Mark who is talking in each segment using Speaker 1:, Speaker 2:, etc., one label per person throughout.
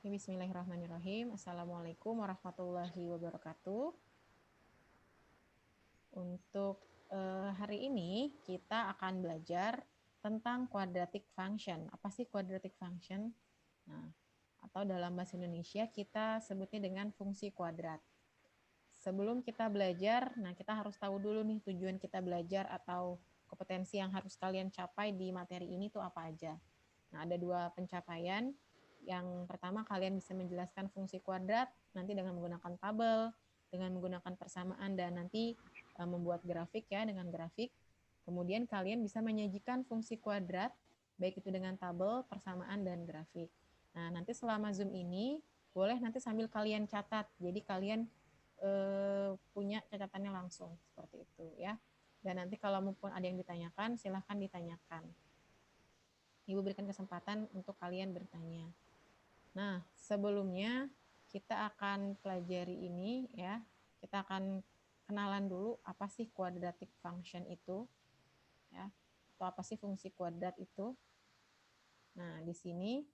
Speaker 1: Bismillahirrahmanirrahim. Assalamualaikum warahmatullahi wabarakatuh. Untuk hari ini kita akan belajar tentang quadratic function. Apa sih quadratic function? Nah, atau dalam bahasa Indonesia kita sebutnya dengan fungsi kuadrat. Sebelum kita belajar, nah kita harus tahu dulu nih tujuan kita belajar atau kompetensi yang harus kalian capai di materi ini tuh apa aja. Nah, ada dua pencapaian. Yang pertama, kalian bisa menjelaskan fungsi kuadrat nanti dengan menggunakan tabel, dengan menggunakan persamaan, dan nanti membuat grafik ya, dengan grafik. Kemudian kalian bisa menyajikan fungsi kuadrat, baik itu dengan tabel, persamaan, dan grafik. Nah, nanti selama Zoom ini, boleh nanti sambil kalian catat. Jadi kalian punya catatannya langsung, seperti itu ya. Dan nanti kalau maupun ada yang ditanyakan, silahkan ditanyakan. Ibu berikan kesempatan untuk kalian bertanya. Nah, sebelumnya kita akan pelajari ini ya. Kita akan kenalan dulu apa sih quadratic function itu ya. Atau apa sih fungsi kuadrat itu. Nah, di sini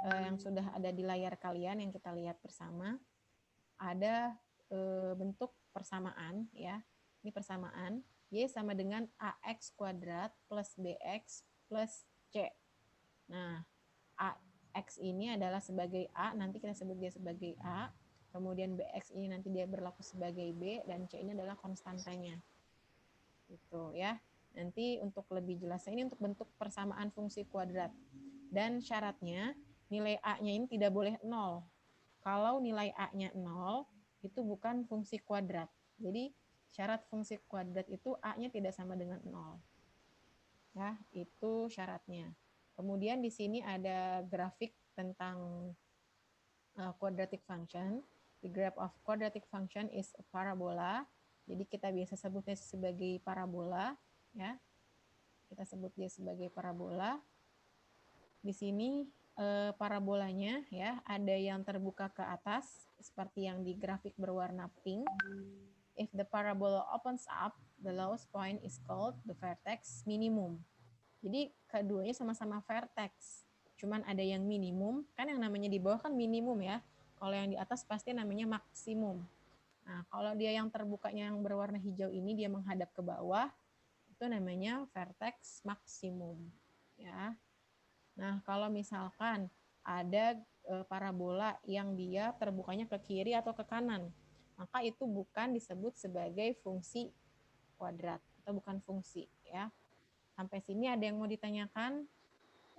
Speaker 1: yang sudah ada di layar kalian yang kita lihat bersama ada bentuk persamaan ya. Ini persamaan Y sama dengan AX kuadrat plus BX plus C. Nah, AX ini adalah sebagai A, nanti kita sebut dia sebagai A, kemudian BX ini nanti dia berlaku sebagai B, dan C ini adalah konstantanya. Gitu ya. Nanti untuk lebih jelasnya ini untuk bentuk persamaan fungsi kuadrat. Dan syaratnya nilai A-nya ini tidak boleh 0. Kalau nilai A-nya 0, itu bukan fungsi kuadrat. Jadi syarat fungsi kuadrat itu A-nya tidak sama dengan 0. Ya, itu syaratnya. Kemudian di sini ada grafik tentang quadratic function. The graph of quadratic function is a parabola. Jadi kita biasa sebutnya sebagai parabola, ya. Kita sebut dia sebagai parabola. Di sini parabolanya ya, ada yang terbuka ke atas seperti yang di grafik berwarna pink. If the parabola opens up, the lowest point is called the vertex minimum. Jadi keduanya sama-sama vertex, cuman ada yang minimum, kan yang namanya di bawah kan minimum ya. Kalau yang di atas pasti namanya maksimum. Nah, kalau dia yang terbukanya yang berwarna hijau ini dia menghadap ke bawah, itu namanya vertex maksimum. Ya. Nah, kalau misalkan ada parabola yang dia terbukanya ke kiri atau ke kanan, maka itu bukan disebut sebagai fungsi kuadrat atau bukan fungsi ya. Sampai sini ada yang mau ditanyakan?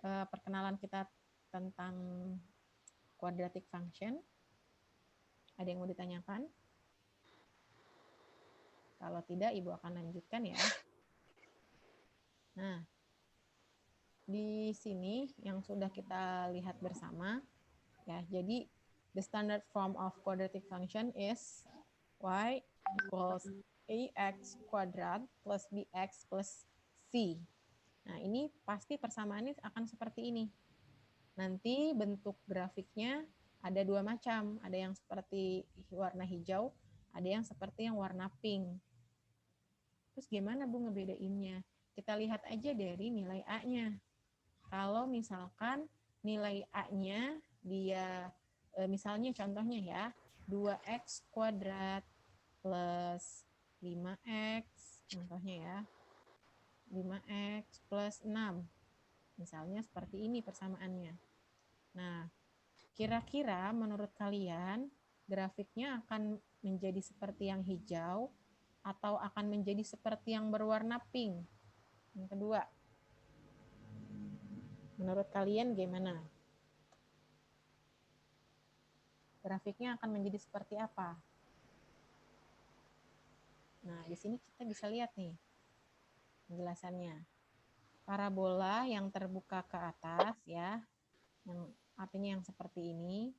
Speaker 1: Perkenalan kita tentang quadratic function. Ada yang mau ditanyakan? Kalau tidak, Ibu akan lanjutkan ya. Nah, di sini yang sudah kita lihat bersama, ya. Jadi the standard form of quadratic function is y equals ax kuadrat plus bx plus c. Nah, ini pasti persamaannya akan seperti ini. Nanti bentuk grafiknya ada dua macam, ada yang seperti warna hijau, ada yang seperti yang warna pink. Terus gimana Bu ngebedainnya? Kita lihat aja dari nilai A-nya. Kalau misalkan nilai A-nya dia misalnya contohnya ya, 2x kuadrat plus 5x, contohnya ya, 5x plus 6. Misalnya seperti ini persamaannya. Nah, kira-kira menurut kalian grafiknya akan menjadi seperti yang hijau atau akan menjadi seperti yang berwarna pink? Yang kedua, menurut kalian gimana? Grafiknya akan menjadi seperti apa? Nah, di sini kita bisa lihat nih penjelasannya. Parabola yang terbuka ke atas ya, yang artinya yang seperti ini,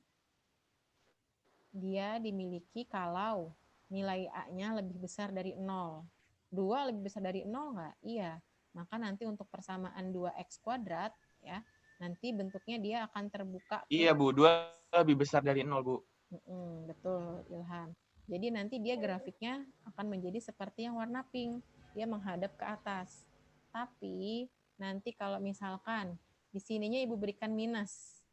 Speaker 1: dia dimiliki kalau nilai A-nya lebih besar dari 0. 2 lebih besar dari 0 nggak? Iya. Maka nanti untuk persamaan 2x kuadrat, ya, nanti bentuknya dia akan terbuka.
Speaker 2: Iya Bu, 2 lebih besar dari 0 Bu.
Speaker 1: Betul, Ilham. Jadi nanti dia grafiknya akan menjadi seperti yang warna pink. Dia menghadap ke atas. Tapi nanti kalau misalkan di sininya Ibu berikan minus.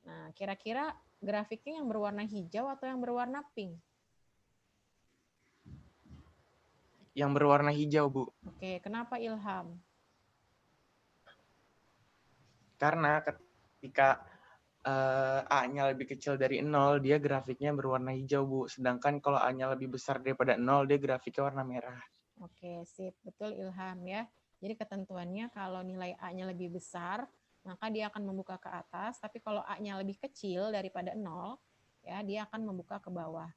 Speaker 1: Nah, kira-kira grafiknya yang berwarna hijau atau yang berwarna pink?
Speaker 2: Yang berwarna hijau, Bu.
Speaker 1: Oke, kenapa Ilham?
Speaker 2: Karena ketika A-nya lebih kecil dari 0, dia grafiknya berwarna hijau, Bu. Sedangkan kalau A-nya lebih besar daripada 0, dia grafiknya warna merah.
Speaker 1: Oke, sip. Betul Ilham ya. Jadi ketentuannya kalau nilai A-nya lebih besar, maka dia akan membuka ke atas. Tapi kalau A-nya lebih kecil daripada 0, ya dia akan membuka ke bawah.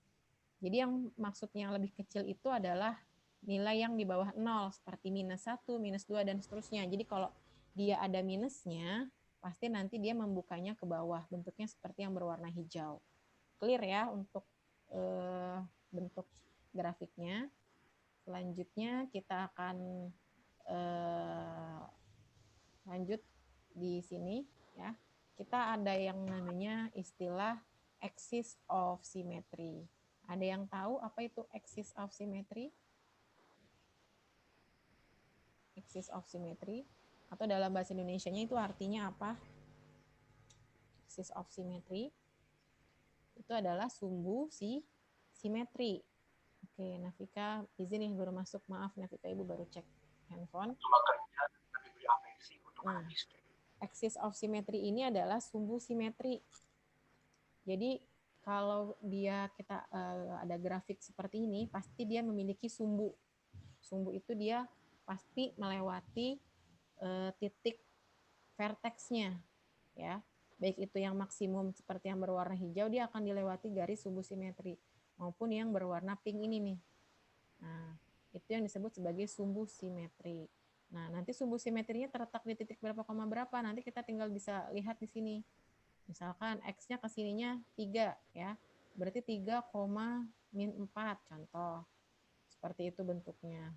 Speaker 1: Jadi yang maksudnya lebih kecil itu adalah nilai yang di bawah 0, seperti minus 1, minus 2, dan seterusnya. Jadi kalau dia ada minusnya, pasti nanti dia membukanya ke bawah. Bentuknya seperti yang berwarna hijau. Clear ya untuk bentuk grafiknya. Selanjutnya kita akan lanjut di sini ya. Kita ada yang namanya istilah axis of symmetry. Ada yang tahu apa itu axis of symmetry? Axis of symmetry atau dalam bahasa Indonesianya itu artinya apa? Axis of symmetry itu adalah sumbu simetri. Oke, Nafika izin nih baru masuk. Maaf Nafika, Ibu baru cek handphone. Nah, axis of symmetry ini adalah sumbu simetri. Jadi kalau kita ada grafik seperti ini, pasti dia memiliki sumbu. Sumbu itu dia pasti melewati titik vertexnya, ya. Baik itu yang maksimum seperti yang berwarna hijau, dia akan dilewati garis sumbu simetri, maupun yang berwarna pink ini nih. Nah, itu yang disebut sebagai sumbu simetri. Nah, nanti sumbu simetrinya terletak di titik berapa koma berapa, nanti kita tinggal bisa lihat di sini. Misalkan X-nya ke sininya 3 ya. Berarti 3, min 4 contoh. Seperti itu bentuknya.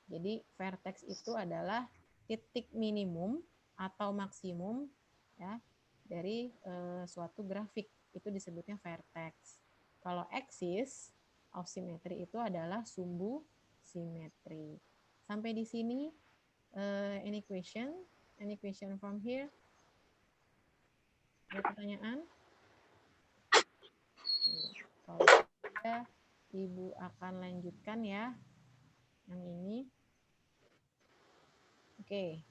Speaker 1: Jadi vertex itu adalah titik minimum atau maksimum ya dari suatu grafik. Itu disebutnya vertex. Kalau axis of symmetry itu adalah sumbu simetri. Sampai di sini any question? Any question from here? Ada pertanyaan? Kalau tidak, Ibu akan lanjutkan ya yang ini. Oke.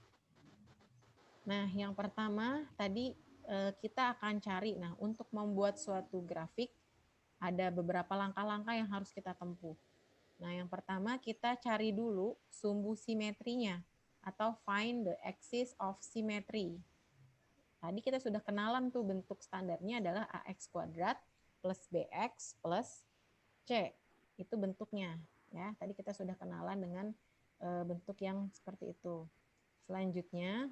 Speaker 1: Nah, yang pertama tadi kita akan cari. Nah, untuk membuat suatu grafik ada beberapa langkah-langkah yang harus kita tempuh. Nah, yang pertama kita cari dulu sumbu simetrinya atau find the axis of symmetry. Tadi kita sudah kenalan tuh bentuk standarnya adalah AX kuadrat plus BX plus C. Itu bentuknya ya. Tadi kita sudah kenalan dengan bentuk yang seperti itu. Selanjutnya,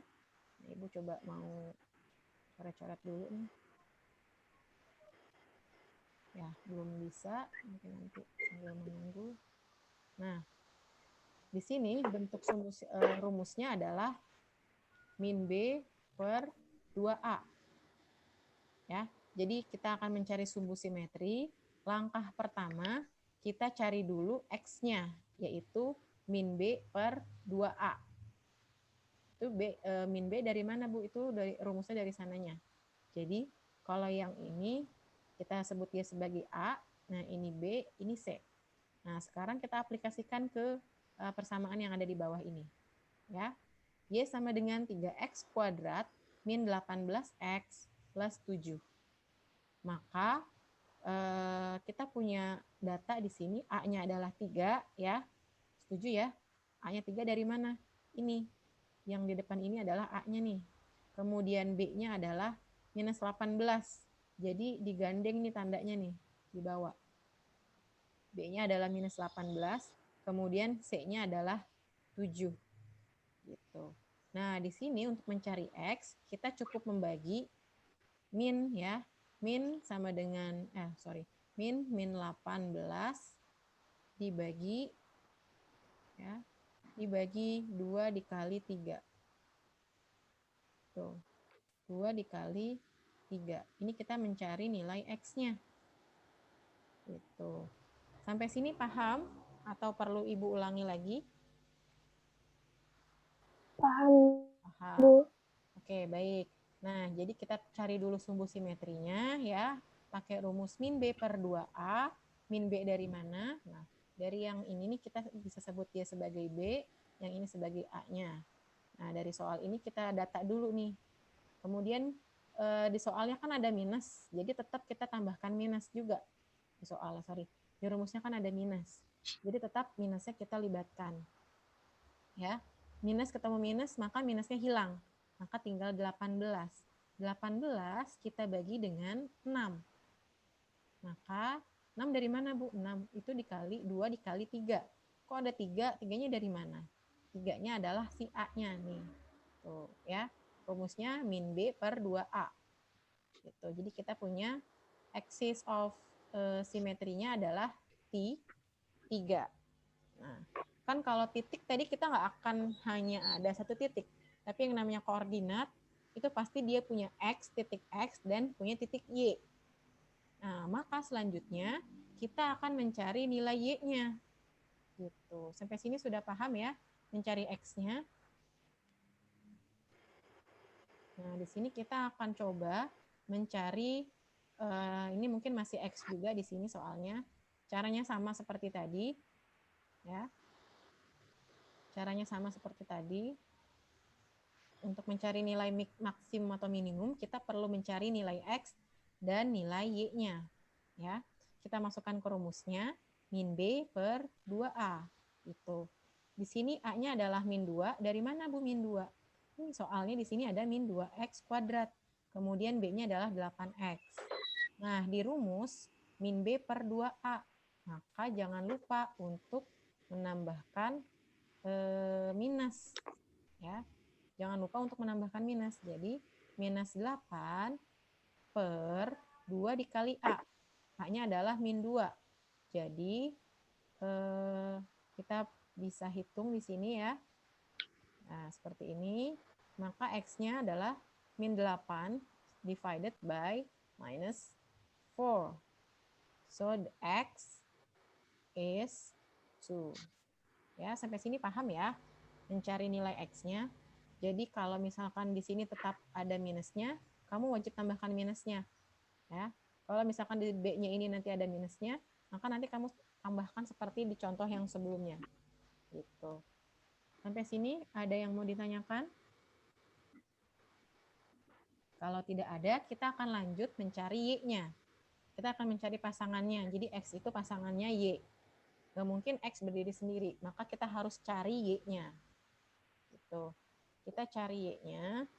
Speaker 1: Ibu coba mau coret-coret dulu nih. Ya, belum bisa, mungkin nanti sambil menunggu. Nah, di sini bentuk rumusnya adalah min B per 2A. Ya, jadi kita akan mencari sumbu simetri. Langkah pertama, kita cari dulu X-nya, yaitu min B per 2A. Itu min B dari mana, Bu? Itu dari rumusnya dari sananya. Jadi, kalau yang ini kita sebut dia sebagai A, nah ini B, ini C. Nah, sekarang kita aplikasikan ke persamaan yang ada di bawah ini. Ya. Y sama dengan 3X kuadrat min 18X plus 7. Maka kita punya data di sini, A-nya adalah 3, ya. Setuju ya? A-nya 3 dari mana? Ini. Yang di depan ini adalah A-nya nih. Kemudian B-nya adalah minus 18. Jadi digandeng nih tandanya nih di bawah. B-nya adalah minus 18, kemudian C-nya adalah 7. Gitu. Nah, di sini untuk mencari X, kita cukup membagi min ya. Min sama dengan min 18 dibagi ya, dibagi 2 dikali 3. Tuh. 2 dikali 3. Ini kita mencari nilai X-nya. Gitu. Sampai sini paham atau perlu Ibu ulangi lagi?
Speaker 3: Paham,
Speaker 1: Paham.
Speaker 3: Bu.
Speaker 1: Oke, baik. Nah, jadi kita cari dulu sumbu simetrinya ya, pakai rumus min B per 2A. Min B dari mana? Nah, dari yang ini nih kita bisa sebut dia sebagai B, yang ini sebagai A-nya. Nah, dari soal ini kita data dulu nih. Kemudian di soalnya kan ada minus, jadi tetap kita tambahkan minus juga. Di soalnya, sorry. Di rumusnya kan ada minus. Jadi tetap minusnya kita libatkan. Ya, minus ketemu minus, maka minusnya hilang. Maka tinggal 18. 18 kita bagi dengan 6. Maka 6 dari mana, Bu? 6 itu dikali 2 dikali 3. Kok ada 3? 3-nya dari mana? 3-nya adalah si A-nya nih. Tuh, ya. Rumusnya min B per 2A. Gitu. Jadi kita punya axis of simetrinya adalah T 3. Nah, kan kalau titik tadi kita nggak akan hanya ada satu titik, tapi yang namanya koordinat itu pasti dia punya X, titik X, dan punya titik Y. Nah, maka selanjutnya kita akan mencari nilai Y-nya. Gitu. Sampai sini sudah paham ya, mencari X-nya. Nah, di sini kita akan coba mencari, ini mungkin masih X juga di sini soalnya. Caranya sama seperti tadi. Ya. Caranya sama seperti tadi. Untuk mencari nilai maksimum atau minimum, kita perlu mencari nilai X dan nilai Y-nya. Ya. Kita masukkan ke rumusnya, min B per 2A. Itu. Di sini A-nya adalah min 2. Dari mana, Bu, min 2? Ini soalnya di sini ada min 2X kuadrat. Kemudian B-nya adalah 8X. Nah, di rumus, min B per 2A. Maka jangan lupa untuk menambahkan minus. Ya. Jangan lupa untuk menambahkan minus. Jadi, minus 8 per 2 dikali A. A-nya adalah min 2. Jadi, kita bisa hitung di sini ya. Nah, seperti ini. Maka X-nya adalah min 8 divided by minus 4. So, the X is 2. Ya, sampai sini paham ya? Mencari nilai X-nya. Jadi, kalau misalkan di sini tetap ada minusnya, kamu wajib tambahkan minusnya. Ya. Kalau misalkan di B-nya ini nanti ada minusnya, maka nanti kamu tambahkan seperti di contoh yang sebelumnya. Gitu. Sampai sini ada yang mau ditanyakan? Kalau tidak ada, kita akan lanjut mencari Y-nya. Kita akan mencari pasangannya. Jadi X itu pasangannya Y. Nggak mungkin X berdiri sendiri, maka kita harus cari Y-nya. Gitu. Kita cari Y-nya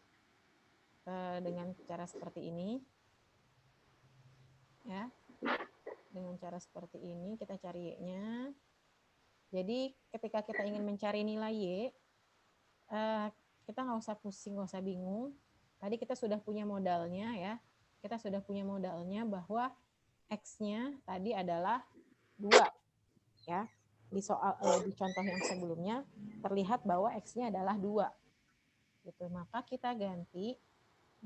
Speaker 1: dengan cara seperti ini. Ya. Dengan cara seperti ini, kita cari Y-nya. Jadi ketika kita ingin mencari nilai Y, kita nggak usah pusing, nggak usah bingung. Tadi kita sudah punya modalnya ya. Kita sudah punya modalnya bahwa X-nya tadi adalah 2. Ya. Di contoh yang sebelumnya terlihat bahwa X-nya adalah 2. Gitu. Maka kita ganti.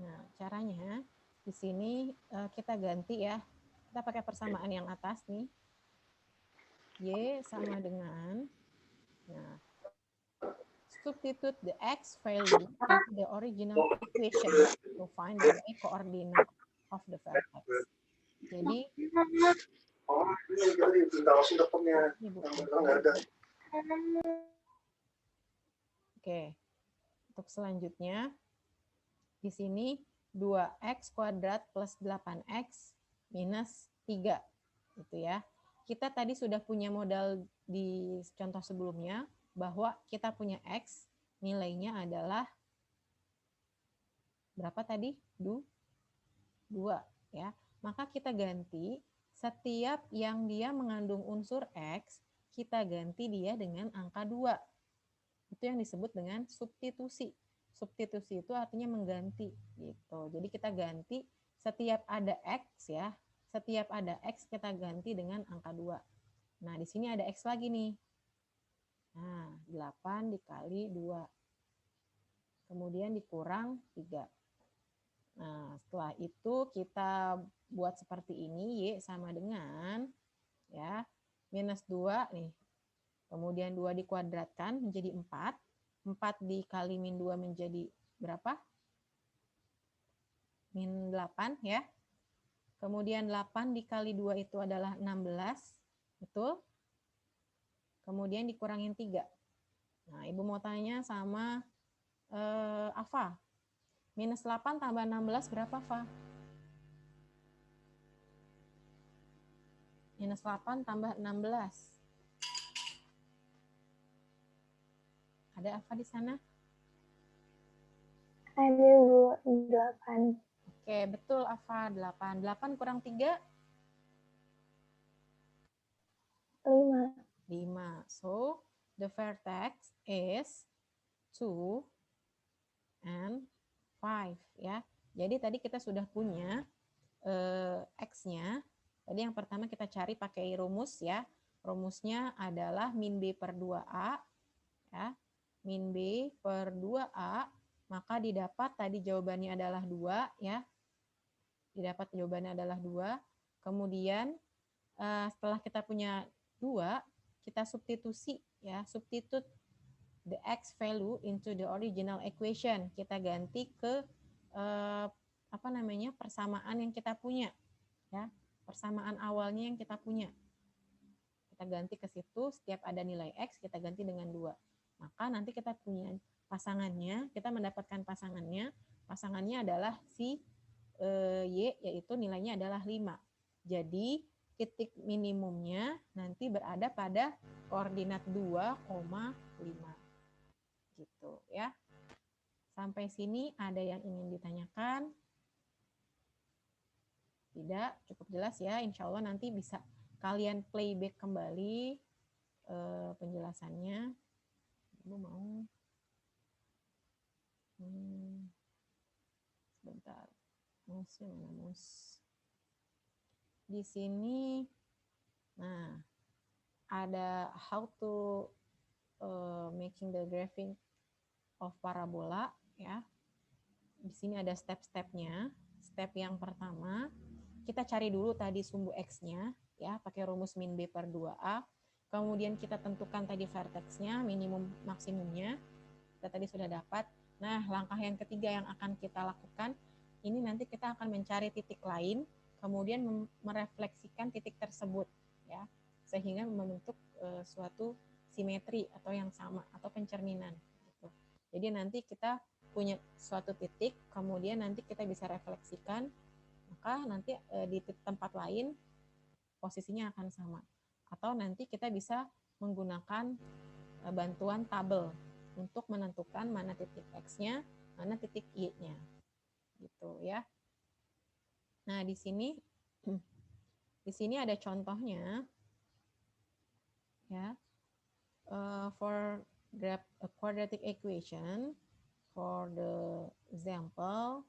Speaker 1: Nah, caranya di sini kita ganti ya. Kita pakai persamaan yang atas nih. Y sama dengan, nah, substitute the X value into the original equation to find the Y coordinate of the vertex. Jadi, oke, untuk selanjutnya, di sini 2X kuadrat plus 8X minus 3. Gitu ya. Kita tadi sudah punya modal di contoh sebelumnya, bahwa kita punya X, nilainya adalah berapa tadi? 2 ya. Maka kita ganti setiap yang dia mengandung unsur X, kita ganti dia dengan angka 2. Itu yang disebut dengan substitusi. Substitusi itu artinya mengganti gitu. Jadi kita ganti setiap ada X ya, setiap ada X kita ganti dengan angka 2. Nah, di sini ada X lagi nih. Nah, 8 dikali 2. Kemudian dikurang 3. Nah, setelah itu kita buat seperti ini, Y sama dengan ya minus 2 nih. Kemudian 2 dikuadratkan menjadi 4. 4 dikali min 2 menjadi berapa? 8 ya. Kemudian 8 dikali 2 itu adalah 16. Betul? Kemudian dikurangin 3. Nah, Ibu mau tanya sama Afa. Minus 8 tambah 16 berapa, Fa? Minus 8 tambah 16. Ada Afa di sana?
Speaker 3: Ada 8.
Speaker 1: Oke, betul Afa, 8. 8 kurang 3?
Speaker 3: 5.
Speaker 1: 5. So, the vertex is 2 and 5 ya. Jadi tadi kita sudah punya X-nya. Tadi yang pertama kita cari pakai rumus ya. Rumusnya adalah min B per 2A. Ya. Min B per 2A. Maka didapat tadi jawabannya adalah 2 ya. Didapat jawabannya adalah 2. Kemudian setelah kita punya 2, kita substitusi ya. Substitute the X value into the original equation. Kita ganti ke persamaan yang kita punya ya, persamaan awalnya yang kita punya kita ganti ke situ. Setiap ada nilai X kita ganti dengan 2, maka nanti kita punya pasangannya, kita mendapatkan pasangannya adalah si Y, yaitu nilainya adalah 5. Jadi titik minimumnya nanti berada pada koordinat 2,5 gitu ya. Sampai sini ada yang ingin ditanyakan? Tidak, cukup jelas ya. Insya Allah nanti bisa kalian playback kembali penjelasannya. Ibu mau sebentar. Musnya mana mus? Di sini, nah ada how to making the graphing of parabola ya. Di sini ada step-stepnya. Step yang pertama, kita cari dulu tadi sumbu X-nya ya, pakai rumus min B per 2A. Kemudian kita tentukan tadi vertexnya, minimum maksimumnya. Kita tadi sudah dapat. Nah, langkah yang ketiga yang akan kita lakukan, ini nanti kita akan mencari titik lain, kemudian merefleksikan titik tersebut ya, sehingga membentuk suatu simetri atau yang sama atau pencerminan gitu. Jadi nanti kita punya suatu titik, kemudian nanti kita bisa refleksikan, maka nanti di tempat lain posisinya akan sama. Atau nanti kita bisa menggunakan bantuan tabel untuk menentukan mana titik X-nya, mana titik Y-nya. Gitu ya. Nah, di sini ada contohnya ya. For graph a quadratic equation, for the example,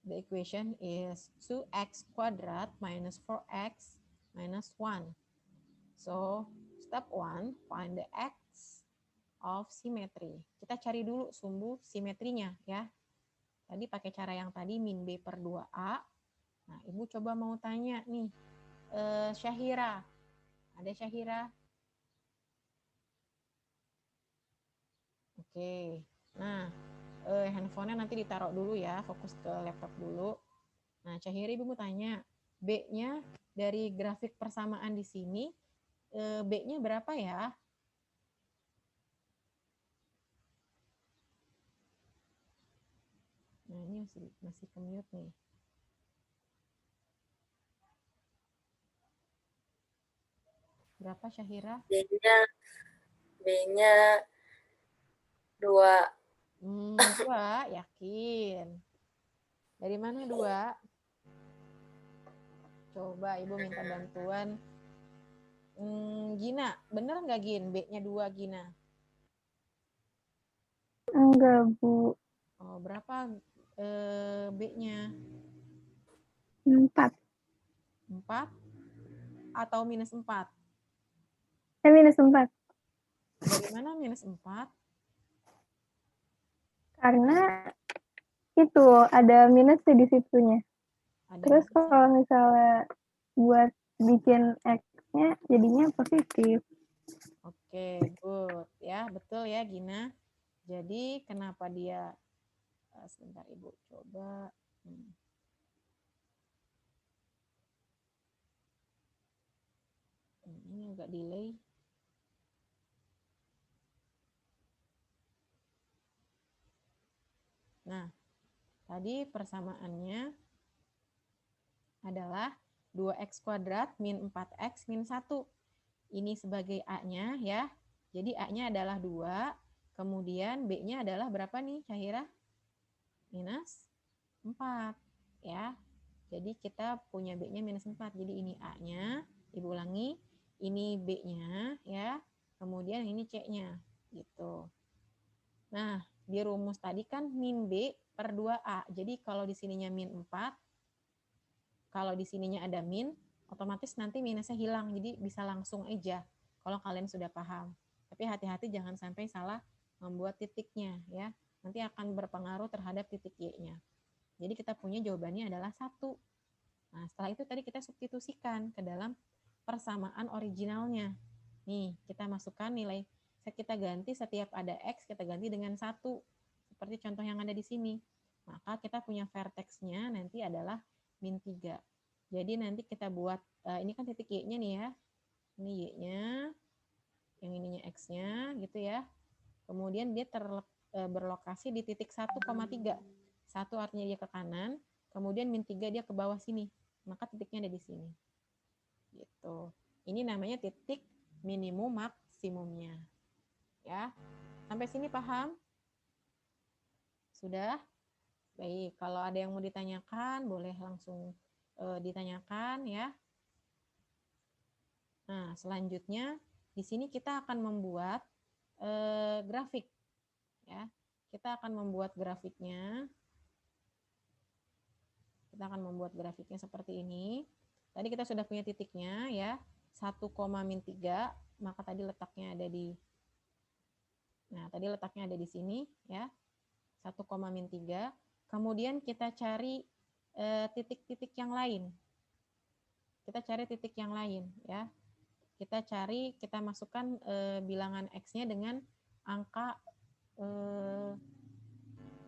Speaker 1: the equation is 2x quadrat minus 4x minus 1. So, step 1, find the x of symmetry. Kita cari dulu sumbu simetrinya ya. Tadi pakai cara yang tadi min B per 2A. Nah, Ibu coba mau tanya nih, Syahira. Ada Syahira? Oke. Nah, handphonenya nanti ditaruh dulu ya, fokus ke laptop dulu. Nah, Syahira, Ibu mau tanya, B-nya dari grafik persamaan di sini, B-nya berapa ya? Nah, ini masih ke-mute nih. Berapa Syahira?
Speaker 4: B-nya 2.
Speaker 1: 2, yakin. Dari mana 2? Coba Ibu minta bantuan. Gina, bener nggak Gin? B-nya 2 Gina?
Speaker 3: Enggak, Bu.
Speaker 1: Oh, berapa B-nya?
Speaker 3: 4.
Speaker 1: 4 atau minus 4?
Speaker 3: Minus 4.
Speaker 1: Dari mana minus 4?
Speaker 3: Karena itu ada minusnya di situnya. Terus kalau misalnya buat bikin X-nya jadinya positif.
Speaker 1: Oke, good. Ya, betul ya Gina. Jadi kenapa dia, sebentar Ibu coba. Agak delay. Nah, tadi persamaannya adalah 2x kuadrat min 4x min 1. Ini sebagai A-nya ya. Jadi A-nya adalah 2, kemudian B-nya adalah berapa nih, Syahira? Minus 4 ya. Jadi kita punya B-nya minus 4. Jadi ini A-nya, Ibu ulangi, ini B-nya ya. Kemudian ini C-nya gitu. Nah, di rumus tadi kan min B per 2A. Jadi kalau di sininya min 4, kalau di sininya ada min, otomatis nanti minusnya hilang. Jadi bisa langsung aja kalau kalian sudah paham. Tapi hati-hati jangan sampai salah membuat titiknya ya. Nanti akan berpengaruh terhadap titik Y-nya. Jadi kita punya jawabannya adalah 1. Nah, setelah itu tadi kita substitusikan ke dalam persamaan originalnya. Nih, kita masukkan nilai, kita ganti setiap ada X, kita ganti dengan 1. Seperti contoh yang ada di sini. Maka kita punya vertexnya nanti adalah min 3. Jadi nanti kita buat, ini kan titik Y-nya nih ya. Ini Y-nya, yang ininya X-nya gitu ya. Kemudian dia berlokasi di titik 1,3. 1 artinya dia ke kanan, kemudian min 3 dia ke bawah sini. Maka titiknya ada di sini. Gitu. Ini namanya titik minimum maksimumnya. Ya. Sampai sini paham? Sudah? Baik, kalau ada yang mau ditanyakan, boleh langsung ditanyakan ya. Nah, selanjutnya di sini kita akan membuat grafik. Ya. Kita akan membuat grafiknya. Kita akan membuat grafiknya seperti ini. Tadi kita sudah punya titiknya ya. 1, min 3, maka tadi letaknya ada di sini ya. 1, min 3. Kemudian kita cari titik-titik yang lain. Kita cari titik yang lain ya. Kita masukkan bilangan X-nya dengan angka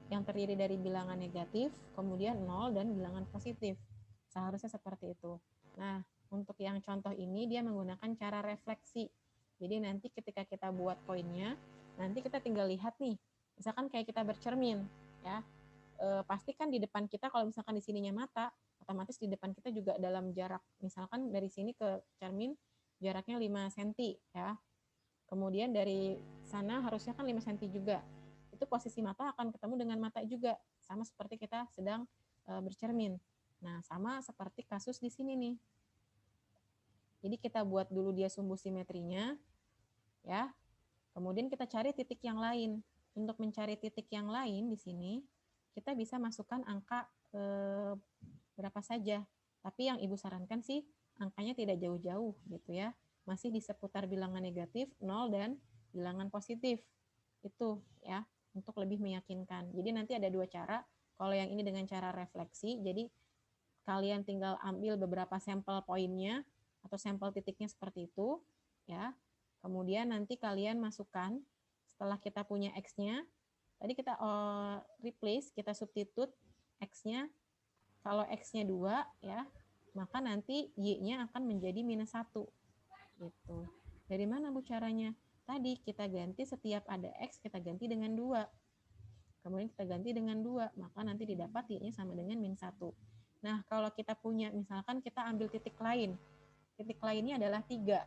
Speaker 1: yang terdiri dari bilangan negatif, kemudian 0 dan bilangan positif. Seharusnya seperti itu. Nah, untuk yang contoh ini dia menggunakan cara refleksi. Jadi nanti ketika kita buat poinnya, nanti kita tinggal lihat nih. Misalkan kayak kita bercermin, ya. Pasti kan di depan kita kalau misalkan di sininya mata, otomatis di depan kita juga dalam jarak, misalkan dari sini ke cermin jaraknya 5 cm, ya. Kemudian dari sana harusnya kan 5 cm juga. Itu posisi mata akan ketemu dengan mata juga, sama seperti kita sedang bercermin. Nah, sama seperti kasus di sini nih. Jadi kita buat dulu dia sumbu simetrinya, ya. Kemudian kita cari titik yang lain. Untuk mencari titik yang lain di sini, kita bisa masukkan angka berapa saja. Tapi yang Ibu sarankan sih, angkanya tidak jauh-jauh gitu ya. Masih di seputar bilangan negatif, 0 dan bilangan positif. Itu ya, untuk lebih meyakinkan. Jadi nanti ada 2 cara. Kalau yang ini dengan cara refleksi, jadi kalian tinggal ambil beberapa sampel poinnya atau sampel titiknya seperti itu, ya. Kemudian nanti kalian masukkan setelah kita punya X-nya, tadi kita replace, kita substitute X-nya. Kalau X-nya 2, ya, maka nanti Y-nya akan menjadi minus 1. Gitu. Dari mana Bu caranya? Tadi kita ganti setiap ada X, kita ganti dengan 2. Kemudian kita ganti dengan 2, maka nanti didapat Y-nya sama dengan min 1. Nah, kalau kita punya, misalkan kita ambil titik lain. Titik lainnya adalah 3.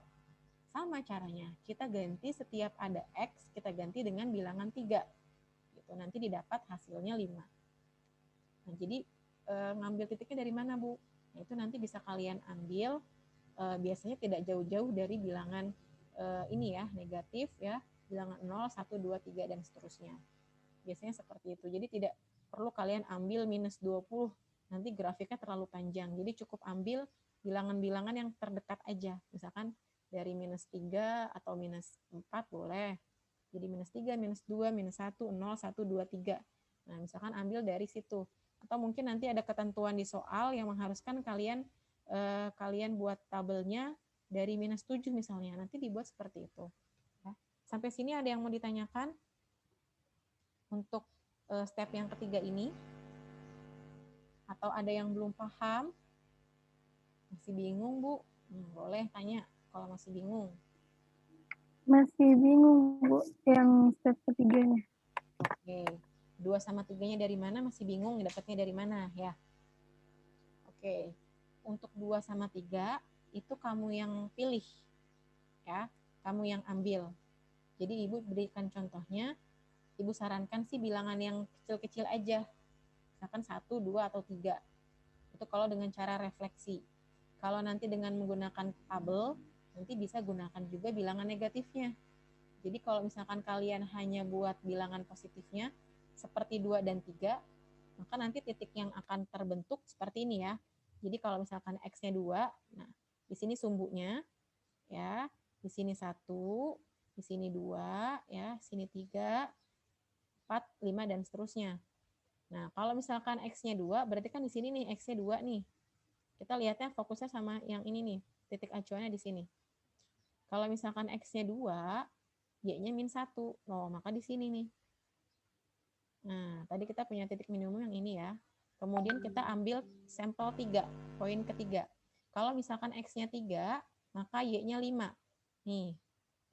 Speaker 1: Sama caranya, kita ganti setiap ada X, kita ganti dengan bilangan 3. Gitu. Nanti didapat hasilnya 5. Nah, jadi ngambil titiknya dari mana, Bu? Nah, itu nanti bisa kalian ambil, biasanya tidak jauh-jauh dari bilangan ini ya, negatif ya, bilangan 0, 1, 2, 3, dan seterusnya. Biasanya seperti itu. Jadi tidak perlu kalian ambil minus 20, nanti grafiknya terlalu panjang. Jadi cukup ambil bilangan-bilangan yang terdekat aja. Misalkan dari minus 3 atau minus 4 boleh. Jadi minus 3, minus 2, minus 1, 0, 1, 2, 3. Nah, misalkan ambil dari situ. Atau mungkin nanti ada ketentuan di soal yang mengharuskan kalian buat tabelnya dari minus 7 misalnya. Nanti dibuat seperti itu. Ya. Sampai sini ada yang mau ditanyakan? Untuk step yang ketiga ini, atau ada yang belum paham, masih bingung Bu, boleh tanya. kalau masih bingung?
Speaker 3: Masih bingung, Bu, yang step ketiganya.
Speaker 1: Oke, 2 sama 3-nya dari mana? Masih bingung dapatnya dari mana ya? Oke, untuk 2 sama 3 itu kamu yang pilih ya, kamu yang ambil. Jadi Ibu berikan contohnya, Ibu sarankan sih bilangan yang kecil-kecil aja, misalkan 1, 2, atau 3. Itu kalau dengan cara refleksi. Kalau nanti dengan menggunakan tabel, nanti bisa gunakan juga bilangan negatifnya. Jadi kalau misalkan kalian hanya buat bilangan positifnya, seperti 2 dan 3, maka nanti titik yang akan terbentuk seperti ini ya. Jadi kalau misalkan X-nya 2, nah di sini sumbunya, ya, di sini 1, di sini 2, ya, sini 3, 4, 5, dan seterusnya. Nah, kalau misalkan X-nya 2, berarti kan di sini nih X-nya 2 nih. Kita lihatnya fokusnya sama yang ini nih, titik acuannya di sini. Kalau misalkan X-nya 2, Y-nya -1. Oh, maka di sini nih. Nah, tadi kita punya titik minimum yang ini ya. Kemudian kita ambil sampel 3, poin ketiga. Kalau misalkan X-nya 3, maka Y-nya 5. Nih,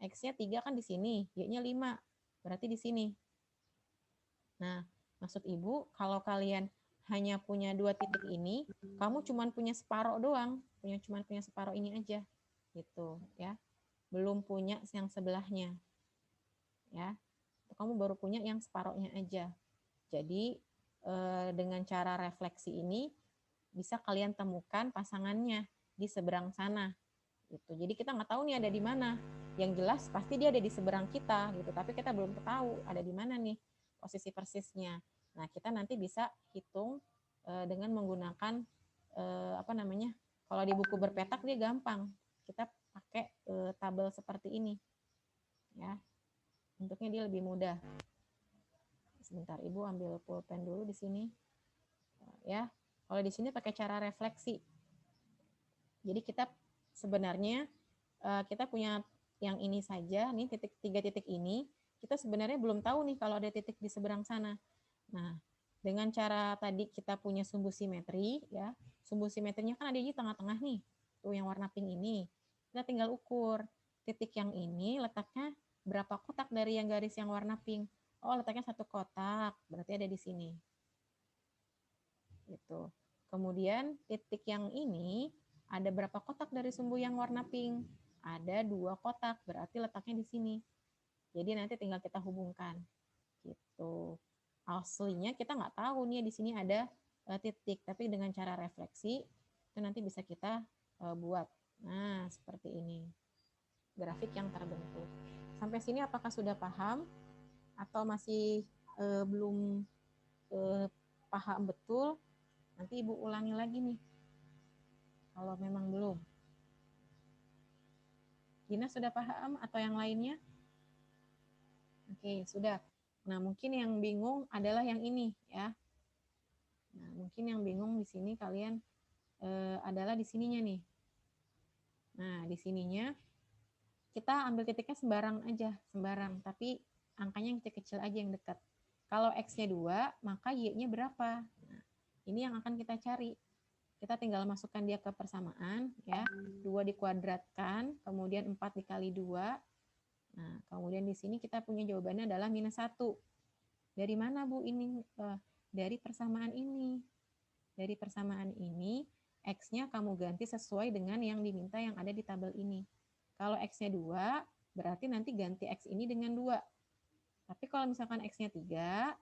Speaker 1: X-nya 3 kan di sini, Y-nya 5. Berarti di sini. Nah, maksud Ibu, kalau kalian hanya punya 2 titik ini, kamu cuma punya separuh doang. Cuma punya separuh ini aja. Gitu, ya. Belum punya yang sebelahnya. Ya. Kamu baru punya yang separuhnya aja. Jadi dengan cara refleksi ini bisa kalian temukan pasangannya di seberang sana. Gitu. Jadi kita nggak tahu nih ada di mana. Yang jelas pasti dia ada di seberang kita gitu. Tapi kita belum tahu ada di mana nih posisi persisnya. Nah kita nanti bisa hitung dengan menggunakan apa namanya? Kalau di buku berpetak dia gampang. Kita pakai tabel seperti ini, ya. Bentuknya dia lebih mudah. Sebentar, Ibu ambil pulpen dulu di sini. Ya, kalau di sini pakai cara refleksi. Jadi kita sebenarnya kita punya yang ini saja, nih tiga titik ini, kita sebenarnya belum tahu nih kalau ada titik di seberang sana. Nah, dengan cara tadi kita punya sumbu simetri, ya, sumbu simetrinya kan ada di tengah-tengah nih, tuh yang warna pink ini. Kita tinggal ukur titik yang ini letaknya berapa kotak dari yang garis yang warna pink. Oh, letaknya 1 kotak, berarti ada di sini. Gitu. Kemudian titik yang ini ada berapa kotak dari sumbu yang warna pink? Ada 2 kotak, berarti letaknya di sini. Jadi nanti tinggal kita hubungkan. Gitu. Aslinya kita nggak tahu nih di sini ada titik, tapi dengan cara refleksi itu nanti bisa kita buat. Nah, seperti ini. Grafik yang terbentuk. Sampai sini apakah sudah paham atau masih belum paham betul? Nanti Ibu ulangi lagi nih. Kalau memang belum. Gina sudah paham atau yang lainnya? Oke, sudah. Nah, mungkin yang bingung adalah yang ini ya. Nah, mungkin yang bingung di sini kalian adalah di sininya nih. Nah, di sininya kita ambil titiknya sembarang aja, sembarang. Tapi angkanya yang kecil-kecil aja yang dekat. Kalau X-nya 2, maka Y-nya berapa? Nah, ini yang akan kita cari. Kita tinggal masukkan dia ke persamaan, ya. 2 dikuadratkan, kemudian 4 dikali 2. Nah, kemudian di sini kita punya jawabannya adalah -1. Dari mana, Bu, ini? Dari persamaan ini. Dari persamaan ini, X-nya kamu ganti sesuai dengan yang diminta yang ada di tabel ini. Kalau X-nya 2, berarti nanti ganti X ini dengan 2. Tapi kalau misalkan X-nya 3,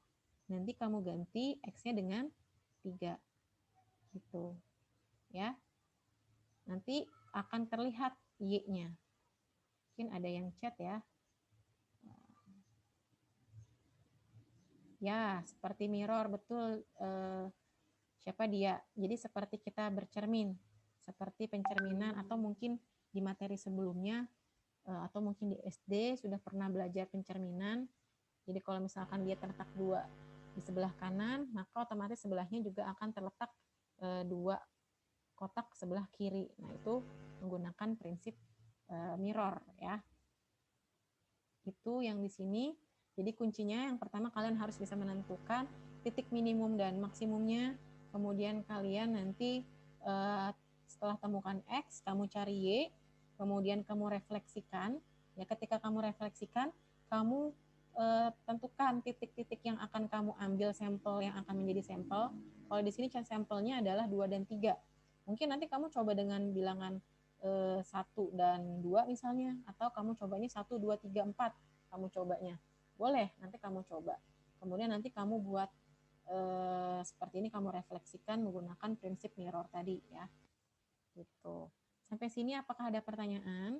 Speaker 1: nanti kamu ganti X-nya dengan 3. Gitu. Ya. Nanti akan terlihat Y-nya. Mungkin ada yang chat ya. Ya, seperti mirror, betul. Siapa dia? Jadi seperti kita bercermin, seperti pencerminan, atau mungkin di materi sebelumnya, atau mungkin di SD sudah pernah belajar pencerminan. Jadi kalau misalkan dia terletak 2 di sebelah kanan, maka otomatis sebelahnya juga akan terletak 2 kotak sebelah kiri. Nah, itu menggunakan prinsip mirror ya. Itu yang di sini. Jadi kuncinya yang pertama kalian harus bisa menentukan titik minimum dan maksimumnya. Kemudian kalian nanti setelah temukan X, kamu cari Y. kemudian kamu refleksikan, ya ketika kamu refleksikan, kamu tentukan titik-titik yang akan kamu ambil sampel yang akan menjadi sampel. Kalau di sini sampelnya adalah 2 dan 3. Mungkin nanti kamu coba dengan bilangan 1 dan 2 misalnya, atau kamu cobanya 1, 2, 3, 4 kamu cobanya. Boleh, nanti kamu coba. Kemudian nanti kamu buat seperti ini, kamu refleksikan menggunakan prinsip mirror tadi ya. Gitu. Sampai sini apakah ada pertanyaan?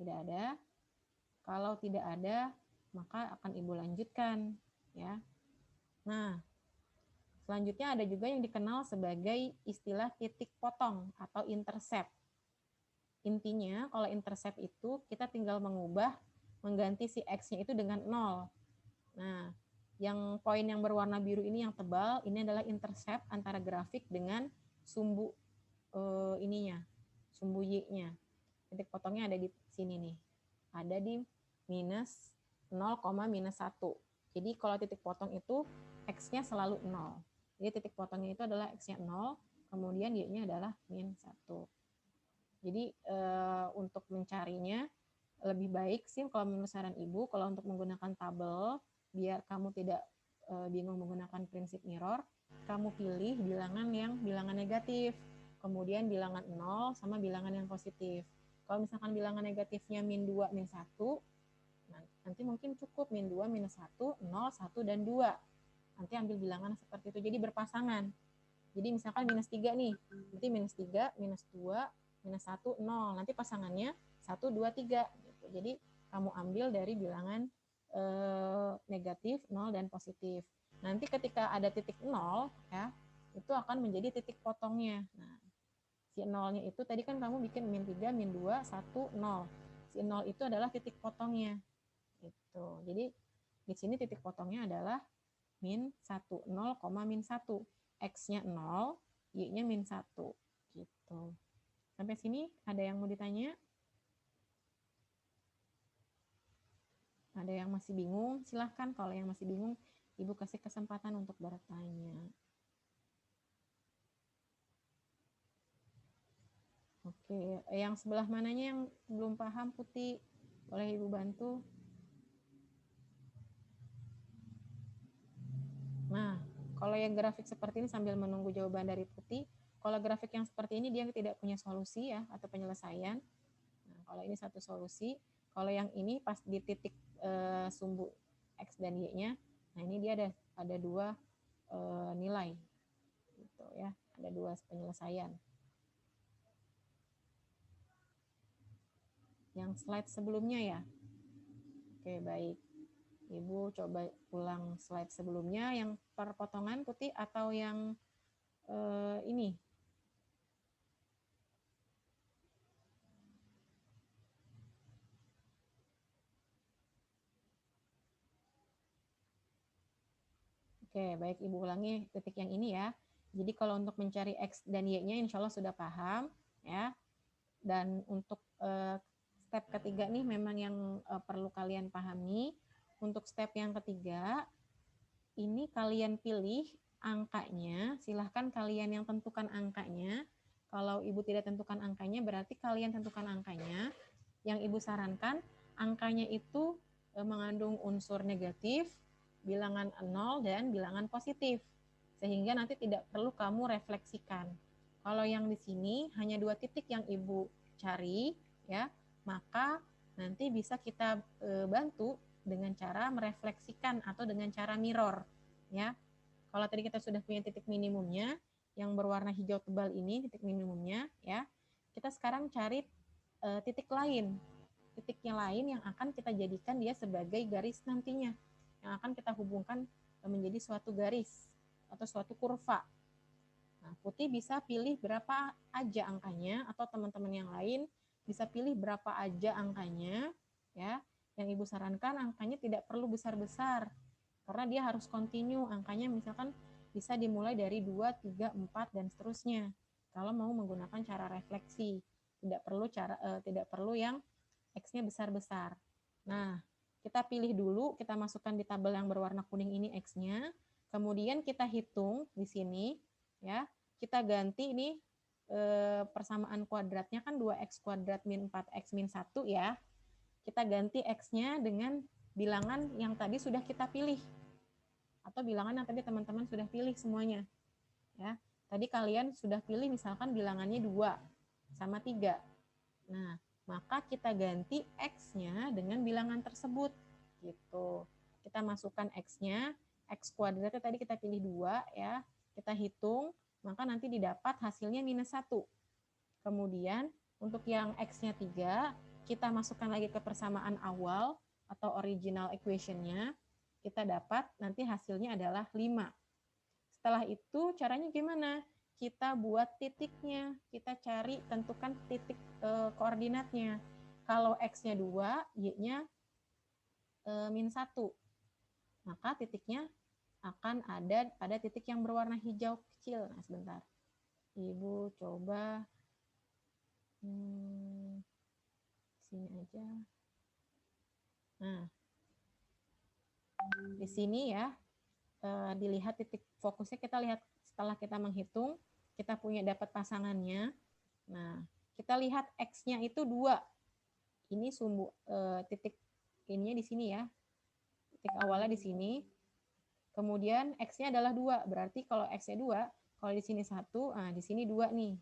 Speaker 1: Tidak ada. Kalau tidak ada, maka akan Ibu lanjutkan ya. Nah, selanjutnya ada juga yang dikenal sebagai istilah titik potong atau intercept. Intinya kalau intercept itu kita tinggal mengganti si X-nya itu dengan 0. Nah, yang poin yang berwarna biru ini yang tebal, ini adalah intercept antara grafik dengan sumbu sumbu Y-nya. Titik potongnya ada di sini nih. Ada di minus 0, minus 1. Jadi kalau titik potong itu X-nya selalu 0. Jadi titik potongnya itu adalah X-nya 0, kemudian Y-nya adalah min 1. Jadi untuk mencarinya lebih baik sih kalau menurut saran Ibu, kalau untuk menggunakan tabel, biar kamu tidak bingung menggunakan prinsip mirror, kamu pilih bilangan negatif, kemudian bilangan 0 sama bilangan yang positif. Kalau misalkan bilangan negatifnya min 2, min 1, nanti mungkin cukup min 2, minus 1, 0, 1, dan 2. Nanti ambil bilangan seperti itu, jadi berpasangan. Jadi misalkan minus 3 nih, berarti minus 3, minus 2, minus 1, 0. Nanti pasangannya 1, 2, 3. Gitu. Jadi kamu ambil dari bilangan negatif, 0, dan positif. Nanti ketika ada titik 0, ya, itu akan menjadi titik potongnya. Nah, si 0-nya itu tadi kan kamu bikin min 3, min 2, 1, 0. Si 0 itu adalah titik potongnya. Gitu. Jadi di sini titik potongnya adalah min 1, 0, min 1. X-nya 0, Y-nya min 1. Gitu. Sampai sini ada yang mau ditanya? Ada yang masih bingung? Silahkan, kalau yang masih bingung, Ibu kasih kesempatan untuk bertanya. Oke, yang sebelah mananya yang belum paham, Putih? Boleh Ibu bantu? Nah, kalau yang grafik seperti ini sambil menunggu jawaban dari Putih, kalau grafik yang seperti ini dia tidak punya solusi ya, atau penyelesaian. Nah, kalau ini satu solusi, kalau yang ini pas di titik sumbu X dan Y-nya, nah ini dia ada dua nilai, gitu ya, ada dua penyelesaian. Yang slide sebelumnya ya. Oke, baik. Ibu coba ulang slide sebelumnya yang per potongan Putih atau yang ini. Oke, baik Ibu ulangi titik yang ini ya. Jadi kalau untuk mencari X dan Y-nya insya Allah sudah paham ya. Dan untuk step ketiga nih memang yang perlu kalian pahami. Untuk step yang ketiga, ini kalian pilih angkanya, silahkan kalian yang tentukan angkanya. Kalau Ibu tidak tentukan angkanya, berarti kalian tentukan angkanya. Yang Ibu sarankan, angkanya itu mengandung unsur negatif, bilangan 0, dan bilangan positif. Sehingga nanti tidak perlu kamu refleksikan. Kalau yang di sini hanya 2 titik yang Ibu cari, ya, maka nanti bisa kita bantu dengan cara merefleksikan atau dengan cara mirror, ya. Kalau tadi kita sudah punya titik minimumnya yang berwarna hijau tebal ini titik minimumnya, ya. Kita sekarang cari titik lain. Titiknya lain yang akan kita jadikan dia sebagai garis nantinya, yang akan kita hubungkan menjadi suatu garis atau suatu kurva. Nah, Putih bisa pilih berapa aja angkanya, atau teman-teman yang lain bisa pilih berapa aja angkanya, ya. Yang Ibu sarankan angkanya tidak perlu besar-besar, karena dia harus kontinu. Angkanya misalkan bisa dimulai dari 2, 3, 4, dan seterusnya. Kalau mau menggunakan cara refleksi, tidak perlu yang X-nya besar-besar. Nah, kita pilih dulu, kita masukkan di tabel yang berwarna kuning ini X-nya, kemudian kita hitung di sini, ya. Kita ganti ini persamaan kuadratnya kan 2x² min 4x min 1 ya. Kita ganti x-nya dengan bilangan yang tadi sudah kita pilih. Atau bilangan yang tadi teman-teman sudah pilih semuanya. Ya. Tadi kalian sudah pilih misalkan bilangannya 2 sama 3. Nah, maka kita ganti x-nya dengan bilangan tersebut. Gitu. Kita masukkan x-nya, x kuadratnya tadi kita pilih 2 ya. Kita hitung, maka nanti didapat hasilnya minus 1. Kemudian untuk yang x-nya 3, kita masukkan lagi ke persamaan awal atau original equation-nya, kita dapat nanti hasilnya adalah 5. Setelah itu caranya gimana? Kita buat titiknya, kita cari, tentukan titik koordinatnya. Kalau x-nya 2, y-nya min 1. Maka titiknya akan ada pada titik yang berwarna hijau kecil. Nah, sebentar. Ibu coba sini aja. Nah, di sini ya, dilihat titik fokusnya, kita lihat setelah kita menghitung, kita punya dapat pasangannya. Nah, kita lihat x-nya itu 2. Ini titik ininya di sini ya. Titik awalnya di sini. Kemudian x-nya adalah 2. Berarti kalau x-nya 2, kalau di sini 1, nah di sini 2 nih.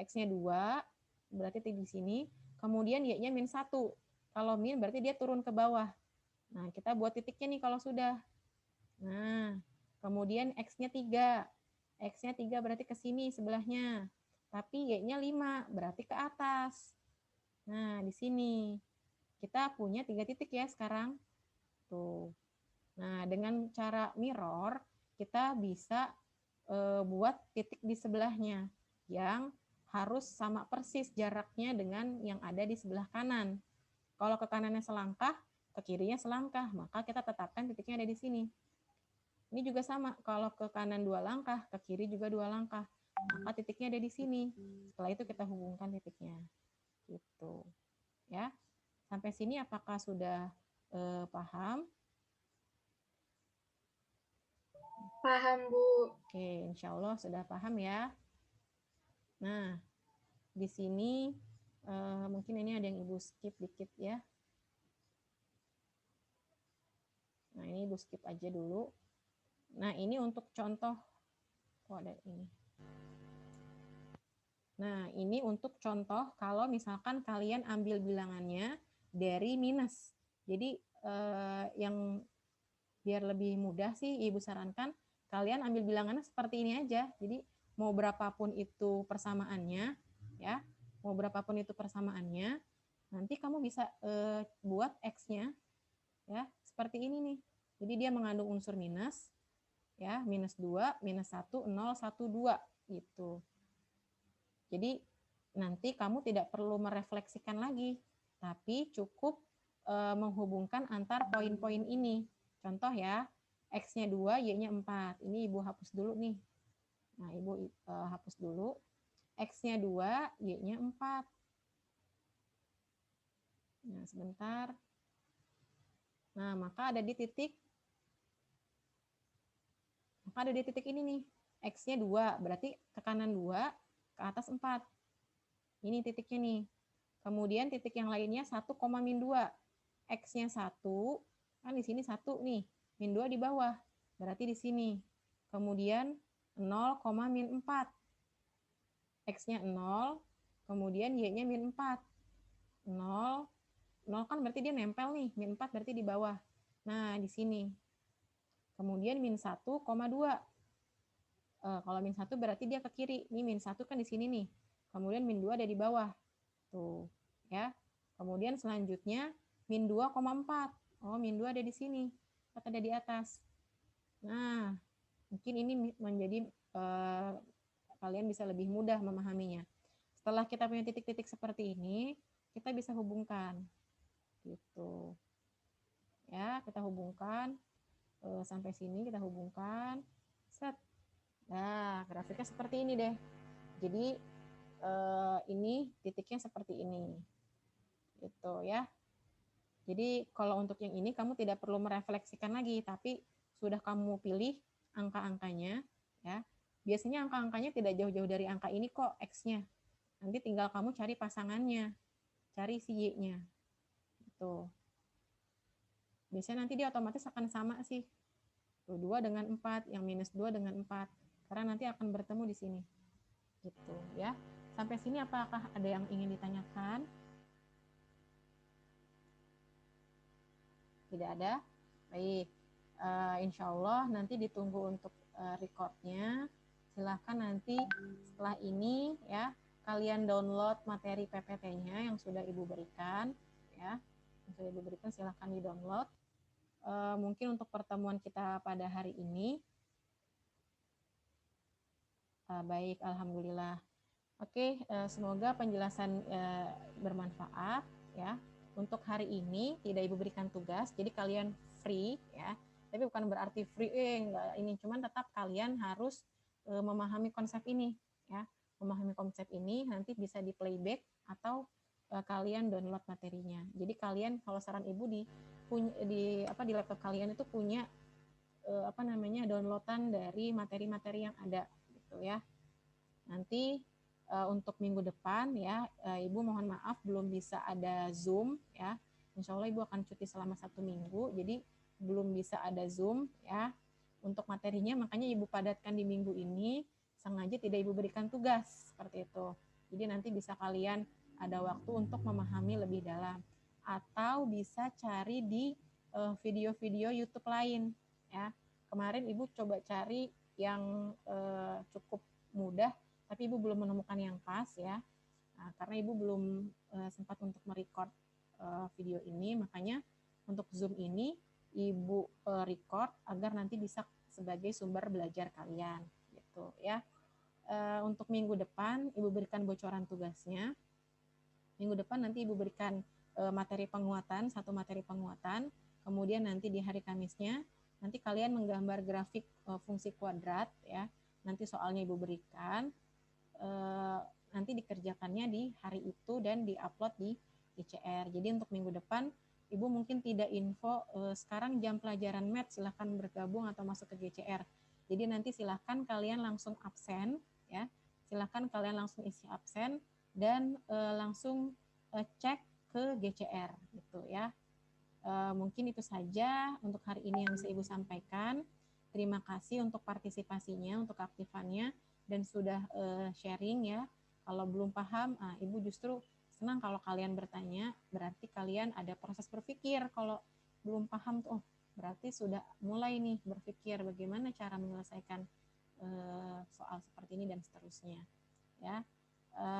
Speaker 1: X-nya 2, berarti di sini. Kemudian y-nya min 1. Kalau min berarti dia turun ke bawah. Nah, kita buat titiknya nih kalau sudah. Nah, kemudian x-nya 3. X-nya 3 berarti ke sini sebelahnya. Tapi y-nya 5, berarti ke atas. Nah, di sini. Kita punya 3 titik ya sekarang. Tuh. Nah, dengan cara mirror, kita bisa buat titik di sebelahnya yang harus sama persis jaraknya dengan yang ada di sebelah kanan. Kalau ke kanannya selangkah, ke kirinya selangkah, maka kita tetapkan titiknya ada di sini. Ini juga sama, kalau ke kanan 2 langkah, ke kiri juga 2 langkah, maka titiknya ada di sini. Setelah itu kita hubungkan titiknya. Gitu. Ya. Sampai sini apakah sudah paham?
Speaker 4: Paham, Bu.
Speaker 1: Oke, insya Allah sudah paham ya. Nah, di sini mungkin ini ada yang Ibu skip dikit ya. Nah, ini Ibu skip aja dulu. Nah, ini untuk contoh. Oh, ada ini. Nah, ini untuk contoh kalau misalkan kalian ambil bilangannya dari minus. Jadi, yang biar lebih mudah sih Ibu sarankan kalian ambil bilangannya seperti ini aja. Jadi, mau berapapun itu persamaannya, ya, mau berapapun itu persamaannya, nanti kamu bisa buat x-nya, ya, seperti ini nih. Jadi dia mengandung unsur minus, ya, minus 2, minus 1, 0, 1, 2, gitu. Jadi nanti kamu tidak perlu merefleksikan lagi, tapi cukup menghubungkan antar poin-poin ini. Contoh ya, x-nya 2, y-nya 4. Ini Ibu hapus dulu nih. Nah, Ibu hapus dulu. X-nya 2, y-nya 4. Nah, sebentar. Nah, maka ada di titik ini nih. X-nya 2, berarti ke kanan 2, ke atas 4. Ini titiknya nih. Kemudian titik yang lainnya 1, min 2. X-nya 1, kan di sini 1 nih. Min 2 di bawah. Berarti di sini. Kemudian 0, min 4. X-nya 0, kemudian Y-nya min 4. 0, 0 kan berarti dia nempel nih. Min 4 berarti di bawah. Nah, di sini. Kemudian min 1,2. Kalau min 1 berarti dia ke kiri. Ini min 1 kan di sini nih. Kemudian min 2 ada di bawah. Tuh, ya. Kemudian selanjutnya min 2,4. Oh, min 2 ada di sini. 4 ada di atas. Nah, mungkin ini menjadi kalian bisa lebih mudah memahaminya. Setelah kita punya titik-titik seperti ini, kita bisa hubungkan. Gitu. Ya, kita hubungkan. Sampai sini kita hubungkan. Set. Nah, grafiknya seperti ini deh. Jadi, ini titiknya seperti ini. Gitu ya. Jadi kalau untuk yang ini kamu tidak perlu merefleksikan lagi, tapi sudah kamu pilih angka-angkanya, ya. biasanya angka-angkanya tidak jauh-jauh dari angka ini kok X-nya. Nanti tinggal kamu cari pasangannya, cari si Y-nya. Tuh. Biasanya nanti dia otomatis akan sama sih. Tuh, 2 dengan 4, yang minus 2 dengan 4. Karena nanti akan bertemu di sini. Gitu ya. Sampai sini apakah ada yang ingin ditanyakan? Tidak ada? Baik. Insya Allah nanti ditunggu untuk recordnya. Silahkan nanti setelah ini ya kalian download materi PPT-nya yang sudah Ibu berikan ya. Yang sudah Ibu berikan silahkan di-download. Mungkin untuk pertemuan kita pada hari ini baik, alhamdulillah. Oke, semoga penjelasan bermanfaat ya. Untuk hari ini tidak Ibu berikan tugas, jadi kalian free ya. Tapi bukan berarti free enggak ini, cuman tetap kalian harus memahami konsep ini ya. Memahami konsep ini nanti bisa di playback atau kalian download materinya. Jadi kalian kalau saran Ibu di laptop kalian itu punya downloadan dari materi-materi yang ada gitu ya. Nanti untuk minggu depan ya, Ibu mohon maaf belum bisa ada Zoom ya. Insya Allah Ibu akan cuti selama 1 minggu, jadi belum bisa ada Zoom ya. Untuk materinya makanya Ibu padatkan di minggu ini, sengaja tidak Ibu berikan tugas seperti itu. Jadi nanti bisa kalian ada waktu untuk memahami lebih dalam. Atau bisa cari di video-video YouTube lain ya. Kemarin Ibu coba cari yang cukup mudah, tapi Ibu belum menemukan yang pas ya. Nah, karena Ibu belum sempat untuk merecord video ini, makanya untuk Zoom ini Ibu record agar nanti bisa sebagai sumber belajar kalian gitu ya. Untuk minggu depan Ibu berikan bocoran tugasnya. Minggu depan nanti Ibu berikan materi penguatan, 1 materi penguatan, kemudian nanti di hari Kamisnya nanti kalian menggambar grafik fungsi kuadrat ya. Nanti soalnya Ibu berikan, nanti dikerjakannya di hari itu dan diupload di GCR. Jadi untuk minggu depan Ibu mungkin tidak info sekarang jam pelajaran math, silahkan bergabung atau masuk ke GCR. Jadi nanti silahkan kalian langsung absen ya, silahkan kalian langsung isi absen dan langsung cek ke GCR gitu ya. Mungkin itu saja untuk hari ini yang bisa Ibu sampaikan. Terima kasih untuk partisipasinya, untuk aktifannya, dan sudah sharing ya. Kalau belum paham, Ibu justru senang kalau kalian bertanya, berarti kalian ada proses berpikir. Kalau belum paham tuh, berarti sudah mulai nih berpikir bagaimana cara menyelesaikan soal seperti ini dan seterusnya. Ya,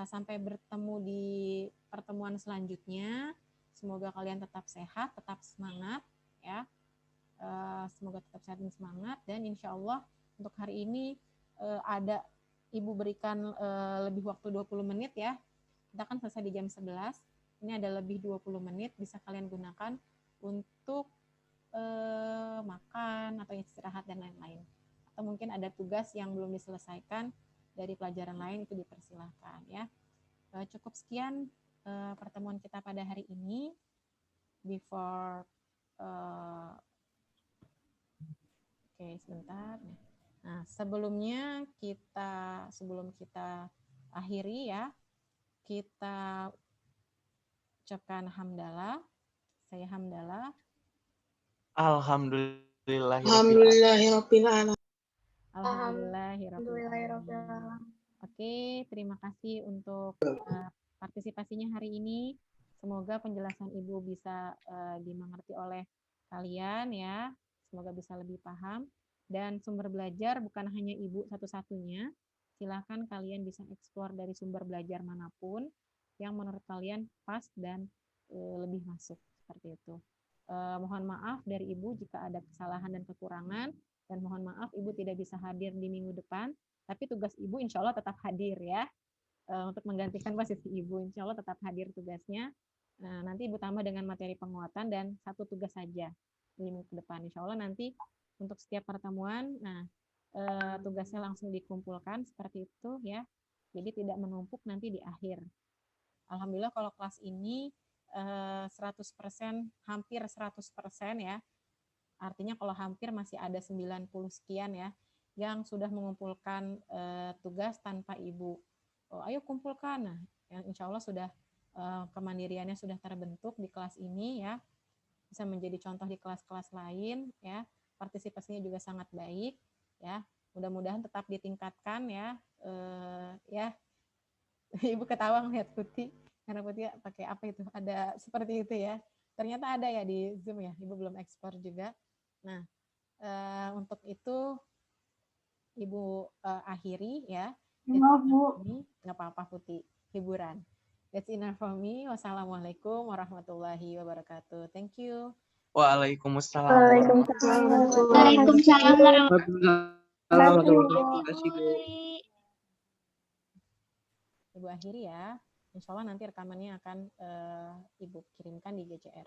Speaker 1: sampai bertemu di pertemuan selanjutnya. Semoga kalian tetap sehat, tetap semangat ya. Semoga tetap sehat dan semangat, dan insya Allah untuk hari ini ada Ibu berikan lebih waktu 20 menit ya. Kita kan selesai di jam 11, ini ada lebih 20 menit bisa kalian gunakan untuk makan atau istirahat dan lain-lain. Atau mungkin ada tugas yang belum diselesaikan dari pelajaran lain, itu dipersilahkan ya. Cukup sekian pertemuan kita pada hari ini. Before Oke, sebentar. Nah, sebelum kita akhiri ya, kita ucapkan hamdalah. Saya hamdalah.
Speaker 4: Alhamdulillahirabbil alamin.
Speaker 1: Alhamdulillahirabbil. Oke, terima kasih untuk partisipasinya hari ini. Semoga penjelasan Ibu bisa dimengerti oleh kalian ya. Semoga bisa lebih paham. Dan sumber belajar bukan hanya Ibu satu-satunya. Silakan kalian bisa eksplor dari sumber belajar manapun yang menurut kalian pas dan lebih masuk. Seperti itu. Mohon maaf dari Ibu jika ada kesalahan dan kekurangan. Dan mohon maaf Ibu tidak bisa hadir di minggu depan. Tapi tugas Ibu insya Allah tetap hadir ya. Untuk menggantikan posisi Ibu, insya Allah tetap hadir tugasnya. Nah, nanti Ibu tambah dengan materi penguatan dan 1 tugas saja di minggu depan. Insya Allah nanti untuk setiap pertemuan, nah tugasnya langsung dikumpulkan seperti itu ya. Jadi tidak menumpuk nanti di akhir. Alhamdulillah kalau kelas ini 100%, hampir 100% ya. Artinya kalau hampir masih ada 90 sekian ya, yang sudah mengumpulkan tugas tanpa Ibu. Ayo kumpulkan. Nah, yang insya Allah sudah kemandiriannya sudah terbentuk di kelas ini ya, bisa menjadi contoh di kelas-kelas lain ya, partisipasinya juga sangat baik ya, mudah-mudahan tetap ditingkatkan ya. Ya, Ibu ketawa ngeliat Putih, karena Putih pakai apa itu, ada seperti itu ya, ternyata ada ya di Zoom ya, Ibu belum ekspor juga. Nah, untuk itu Ibu akhiri ya.
Speaker 3: Maaf Bu.
Speaker 1: Ini nggak apa-apa Putih, hiburan. That's enough for me. Wassalamualaikum warahmatullahi wabarakatuh. Thank you.
Speaker 2: Waalaikumsalam.
Speaker 3: Waalaikumsalam.
Speaker 5: Waalaikumsalam
Speaker 3: Terima kasih.
Speaker 1: Ibu akhiri ya. Insya Allah nanti rekamannya akan Ibu kirimkan di GCR.